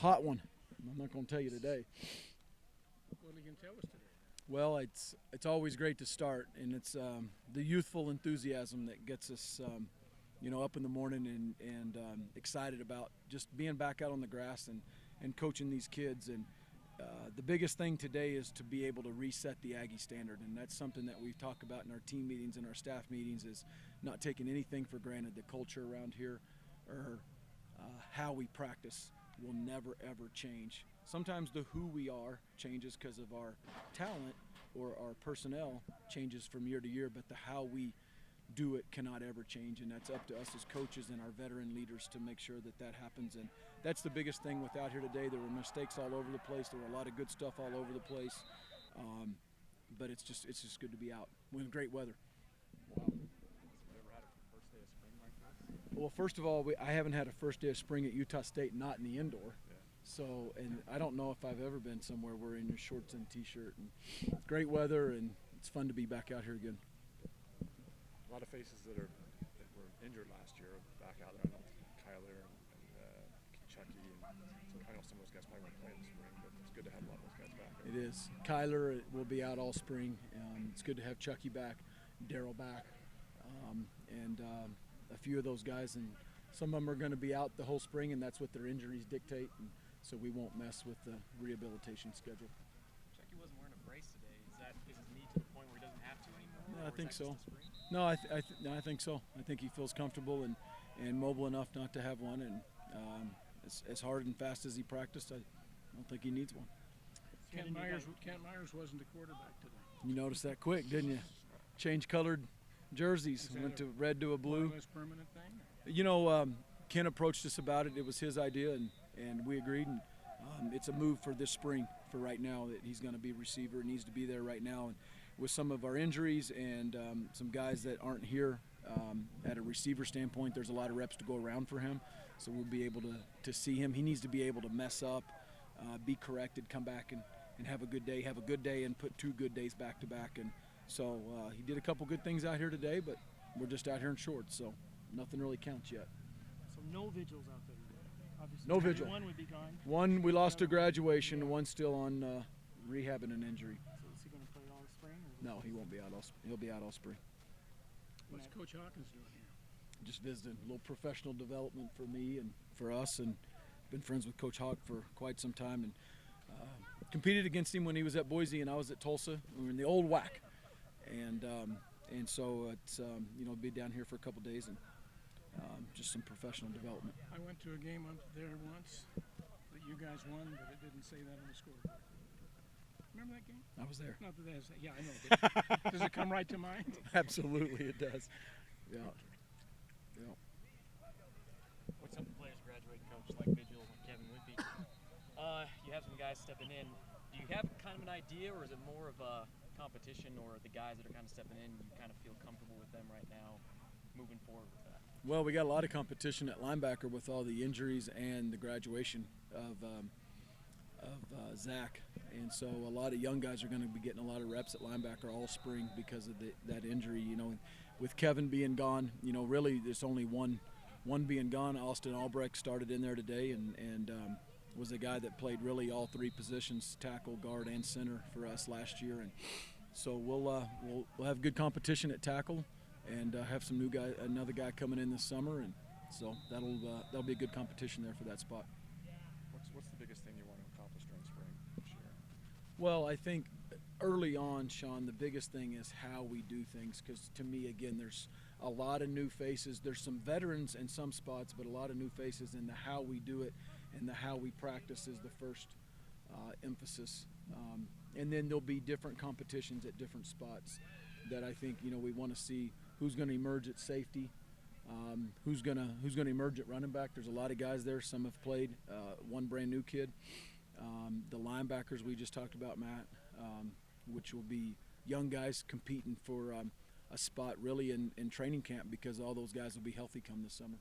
hot one. I'm not going to tell you today. What are you going to tell us today? Well, it's always great to start, and it's the youthful enthusiasm that gets us, up in the morning and excited about just being back out on the grass and coaching these kids. And the biggest thing today is to be able to reset the Aggie standard, and that's something that we've talked about in our team meetings and our staff meetings, is not taking anything for granted. The culture around here, or how we practice, will never ever change. Sometimes the who we are changes because of our talent or our personnel changes from year to year, but the how we do it cannot ever change, and that's up to us as coaches and our veteran leaders to make sure that that happens. And that's the biggest thing without here today. There were mistakes all over the place. There were a lot of good stuff all over the place, but it's just good to be out with great weather. Well, first of all, I haven't had a first day of spring at Utah State, not in the indoor. So, and I don't know if I've ever been somewhere where in your shorts and t-shirt, and it's great weather, and it's fun to be back out here again. A lot of faces that were injured last year are back out there. I know Kyler and Chucky, and so I know some of those guys probably won't play in the spring, but it's good to have a lot of those guys back. It is. Kyler will be out all spring. It's good to have Chucky back, Daryl back, and a few of those guys, and some of them are going to be out the whole spring, and that's what their injuries dictate, and so we won't mess with the rehabilitation schedule. Chucky wasn't wearing a brace today. Is his knee to the point where he doesn't have to anymore? No, I think so. No, I think so. I think he feels comfortable and mobile enough not to have one, and as hard and fast as he practiced, I don't think he needs one. Kent Myers wasn't the quarterback today. You noticed that quick, didn't you? Change colored jerseys, went to red to a blue. More or less permanent thing? Ken approached us about it. It was his idea, and we agreed. And it's a move for this spring. For right now, that he's going to be receiver, needs to be there right now. And with some of our injuries and some guys that aren't here at a receiver standpoint, there's a lot of reps to go around for him. So we'll be able to see him. He needs to be able to mess up, be corrected, come back and have a good day, and put 2 good days back to back. And so he did a couple good things out here today, but we're just out here in shorts, so nothing really counts yet. So no vigils out there today. Obviously, no vigil. One would be gone. One we lost to graduation. One's still on rehabbing an injury. So is he going to play all spring? No, he won't be out all. He'll be out all spring. What's Coach Hawkins doing here? Just visiting. A little professional development for me and for us, and been friends with Coach Hawk for quite some time, and competed against him when he was at Boise and I was at Tulsa. We were in the old WAC, and so it's be down here for a couple days and just some professional development. I went to a game up there once that you guys won, but it didn't say that on the scoreboard. Remember that game? I was there. Not that that's – yeah, I know. But does it come right to mind? Absolutely, it does. Yeah. With some players graduating, coach, like Vigil and Kevin Whitby, you have some guys stepping in. Do you have kind of an idea, or is it more of a competition, or the guys that are kind of stepping in, you kind of feel comfortable with them right now moving forward with that? Well, we got a lot of competition at linebacker with all the injuries and the graduation of Zach, and so a lot of young guys are going to be getting a lot of reps at linebacker all spring because of that injury. With Kevin being gone, really there's only one being gone. Austin Albrecht started in there today and was a guy that played really all 3 positions, tackle, guard, and center for us last year, and so we'll have good competition at tackle. And have some another guy coming in this summer, and so that'll be a good competition there for that spot. What's the biggest thing you want to accomplish during spring this year? Well, I think early on, Sean, the biggest thing is how we do things, because to me, again, there's a lot of new faces. There's some veterans in some spots, but a lot of new faces, and the how we do it and the how we practice is the first emphasis. And then there'll be different competitions at different spots that I think we want to see. Who's going to emerge at safety? Who's going to emerge at running back? There's a lot of guys there. Some have played. One brand new kid. The linebackers we just talked about, Matt, which will be young guys competing for a spot really in training camp, because all those guys will be healthy come this summer.